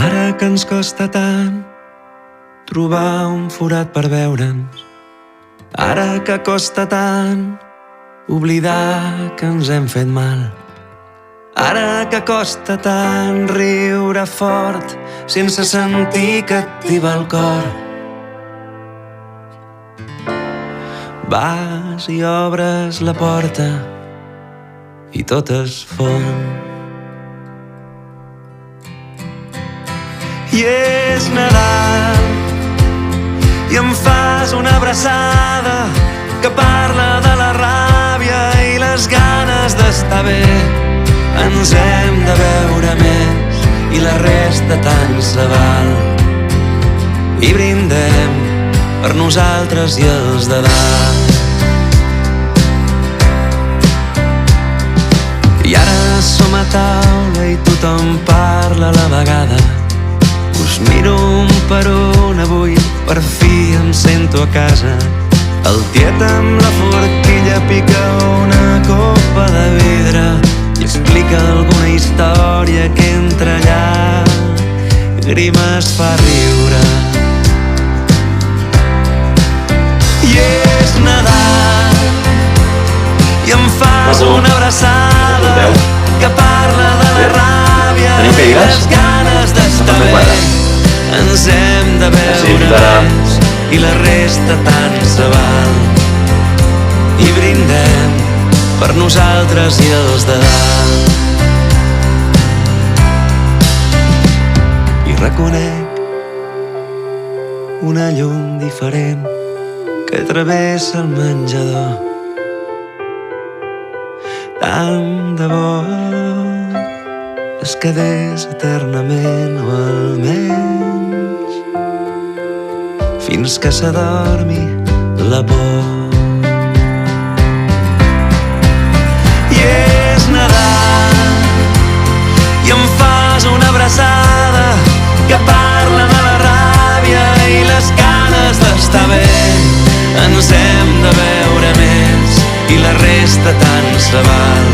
Ara que ens costa tant trobar un forat per veure'ns, ara que costa tant oblidar que ens hem fet mal, ara que costa tant riure fort sense sentir que et tiba el cor. Vas i obres la porta i tot es fon. I és Nadal i em fas una abraçada que parla de la ràbia i les ganes d'estar bé. Ens hem de veure més i la resta tant se val. I brindem per nosaltres i els de dalt. I ara som a taula i tothom parla a la vegada. Us miro un per un avui, per fi em sento a casa. El tiet amb la forquilla pica una copa de vidre i explica alguna història que entre llàgrimes fa riure. I és Nadal i em fas una abraçada que parla de la ràbia i les ganes d'estar bé. Ens hem de veure més i la resta tant se val. I brindem per nosaltres i els de dalt. I reconec una llum diferent que travessa el menjador. Tant de bo es quedés eternament o almenys fins que s'adormi la por. I és Nadal i em fas una abraçada que parla de la ràbia i les ganes d'estar bé. Ens hem de veure més i la resta tant se val.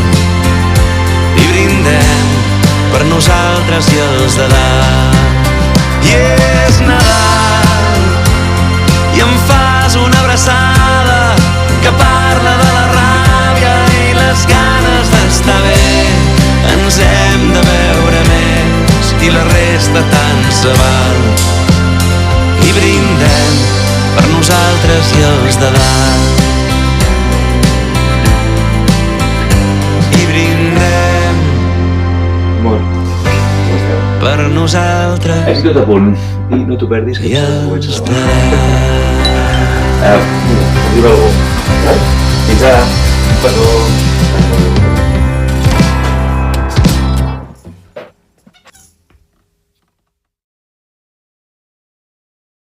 I brindem per nosaltres i els de dalt. I és Nadal i em fas una abraçada que parla de la ràbia i les ganes d'estar bé. Ens hem de veure més i la resta tant se val. I brindem per nosaltres i els de dalt. I brindem per nosaltres. Èxit tot a punt i no t'ho perdis que i els de dalt. Diu algú. Fins ara. Perdó.